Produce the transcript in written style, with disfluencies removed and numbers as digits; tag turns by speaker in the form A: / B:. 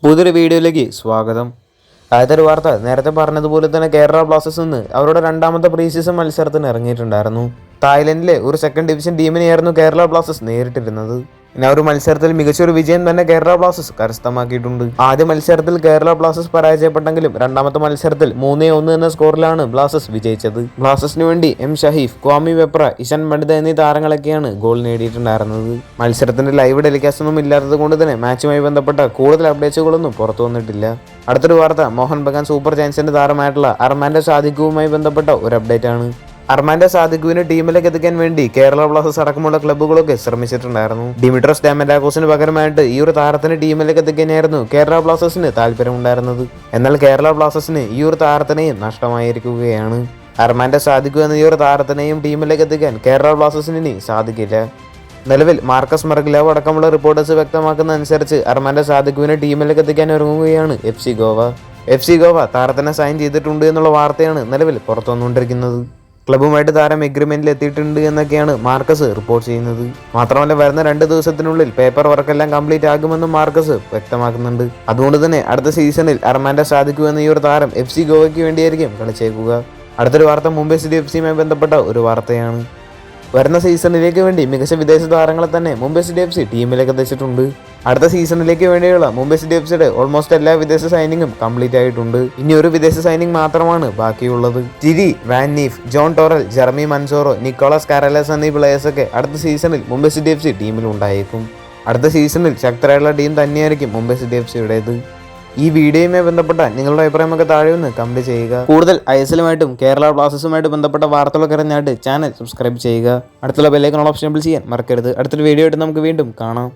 A: പുതിയൊരു വീഡിയോയിലേക്ക് സ്വാഗതം. ആദ്യത്തെ ഒരു വാർത്ത നേരത്തെ പറഞ്ഞതുപോലെ തന്നെ കേരള ബ്ലാസ്റ്റേഴ്സ് ഇന്ന് അവരുടെ രണ്ടാമത്തെ പ്രീ സീസൺ മത്സരത്തിന് ഇറങ്ങിയിട്ടുണ്ടായിരുന്നു. തായ്ലൻഡിലെ ഒരു സെക്കൻഡ് ഡിവിഷൻ ടീമിനെയായിരുന്നു കേരള ബ്ലാസ്റ്റേഴ്സ് നേരിട്ടിരുന്നത്. പിന്നെ ഒരു മത്സരത്തിൽ മികച്ചൊരു വിജയം തന്നെ കേരള ബ്ലാസ്റ്റേഴ്സ് കരസ്ഥമാക്കിയിട്ടുണ്ട്. ആദ്യ മത്സരത്തിൽ കേരള ബ്ലാസ്റ്റേഴ്സ് പരാജയപ്പെട്ടെങ്കിലും രണ്ടാമത്തെ മത്സരത്തിൽ 3-1 എന്ന സ്കോറിലാണ് ബ്ലാസ്റ്റേഴ്സ് വിജയിച്ചത്. ബ്ലാസ്റ്റേഴ്സിന് വേണ്ടി എം ഷഹീഫ്, ക്വാമി വെപ്ര, ഇശാൻ പണ്ഡിത എന്നീ താരങ്ങളൊക്കെയാണ് ഗോൾ നേടിയിട്ടുണ്ടായിരുന്നത്. മത്സരത്തിന്റെ ലൈവ് ടെലികാസ്റ്റ് ഒന്നും ഇല്ലാത്തത് കൊണ്ട് തന്നെ മാച്ചുമായി ബന്ധപ്പെട്ട കൂടുതൽ അപ്ഡേറ്റുകളൊന്നും പുറത്തു വന്നിട്ടില്ല. അടുത്തൊരു വാർത്ത മോഹൻ ബഗാൻ സൂപ്പർ ജയൻസിന്റെ താരമായിട്ടുള്ള അർമാൻഡോ സാദിഖുവുമായി ബന്ധപ്പെട്ട ഒരു അപ്ഡേറ്റ് ആണ്. അർമാൻഡോ സാദിഖുവിനെ ടീമിലേക്ക് എത്തിക്കാൻ വേണ്ടി കേരള ബ്ലാസ്റ്റേഴ്സ് അടക്കമുള്ള ക്ലബ്ബുകളൊക്കെ ശ്രമിച്ചിട്ടുണ്ടായിരുന്നു. ഡിമിട്രോസ് ഡാമൻഡാക്കോസിന് പകരമായിട്ട് ഈ ഒരു താരത്തിന് ടീമിലേക്ക് എത്തിക്കാനായിരുന്നു കേരള ബ്ലാസ്റ്റേഴ്സിന് താല്പര്യമുണ്ടായിരുന്നത്. എന്നാൽ കേരള ബ്ലാസ്റ്റേഴ്സിന് ഈ ഒരു താരത്തിനെയും നഷ്ടമായിരിക്കുകയാണ്. അർമാൻഡോ സാദിഖു എന്ന ഈ ഒരു താരത്തിനെയും ടീമിലേക്ക് എത്തിക്കാൻ കേരള ബ്ലാസ്റ്റേഴ്സിന് ഇനി സാധിക്കില്ല. നിലവിൽ മാർക്കസ് മർഗ്ലാവ് അടക്കമുള്ള റിപ്പോർട്ടേഴ്സ് വ്യക്തമാക്കുന്ന അനുസരിച്ച് അർമാൻഡോ സാദിഖുവിനെ ടീമിലേക്ക് എത്തിക്കാൻ ഒരുങ്ങുകയാണ് FC ഗോവ. FC ഗോവ താരത്തിനെ സൈൻ ചെയ്തിട്ടുണ്ട് എന്നുള്ള വാർത്തയാണ് നിലവിൽ പുറത്തു വന്നുകൊണ്ടിരിക്കുന്നത്. ക്ലബ്ബുമായിട്ട് താരം എഗ്രിമെന്റിൽ എത്തിയിട്ടുണ്ട് എന്നൊക്കെയാണ് മാർക്കസ് റിപ്പോർട്ട് ചെയ്യുന്നത്. മാത്രമല്ല വരുന്ന 2 ദിവസത്തിനുള്ളിൽ പേപ്പർ വർക്കെല്ലാം കംപ്ലീറ്റ് ആകുമെന്നും മാർക്കസ് വ്യക്തമാക്കുന്നുണ്ട്. അതുകൊണ്ട് തന്നെ അടുത്ത സീസണിൽ അർമാൻഡോ സാദിഖു എന്ന ഈ ഒരു താരം FC ഗോവയ്ക്ക് വേണ്ടിയായിരിക്കും കളിച്ചേക്കുക. അടുത്തൊരു വാർത്ത മുംബൈ സിറ്റി FCയുമായി ബന്ധപ്പെട്ട ഒരു വാർത്തയാണ്. വരുന്ന സീസണിലേക്ക് വേണ്ടി മികച്ച വിദേശ താരങ്ങളെ തന്നെ മുംബൈ സിറ്റി FC ടീമിലേക്ക് എത്തിച്ചിട്ടുണ്ട്. അടുത്ത സീസണിലേക്ക് വേണ്ടിയുള്ള മുംബൈ സിറ്റി FCയുടെ ഓൾമോസ്റ്റ് എല്ലാ വിദേശ സൈനിങ്ങും കംപ്ലീറ്റ് ആയിട്ടുണ്ട്. ഇനി ഒരു വിദേശ സൈനിങ് മാത്രമാണ് ബാക്കിയുള്ളത്. Jiri, Van Neef, Jon Toral, Jeremy Manzorro, Nicolas Karelis എന്നീ പ്ലേയേഴ്സൊക്കെ അടുത്ത സീസണിൽ മുംബൈ സിറ്റി FC ടീമിൽ ഉണ്ടായേക്കും. അടുത്ത സീസണിൽ ശക്തരായുള്ള ടീം തന്നെയായിരിക്കും മുംബൈ സിറ്റി FCയുടേത്. ഈ വീഡിയോയുമായി ബന്ധപ്പെട്ട നിങ്ങളുടെ അഭിപ്രായമൊക്കെ താഴെ ഒന്ന് കമന്റ് ചെയ്യുക. കൂടുതൽ ISLുമായിട്ടും കേരള ബ്ലാസ്റ്റേഴ്സുമായിട്ട് ബന്ധപ്പെട്ട വാർത്തകളൊക്കെ അറിഞ്ഞായിട്ട് ചാനൽ സബ്സ്ക്രൈബ് ചെയ്യുക. അടുത്തുള്ള ബെല്ലൈക്കൺ ഓപ്ഷൻ എനേബിൾ ചെയ്യാൻ മറക്കരുത്. അടുത്തൊരു വീഡിയോ ആയിട്ട് നമുക്ക് വീണ്ടും കാണാം.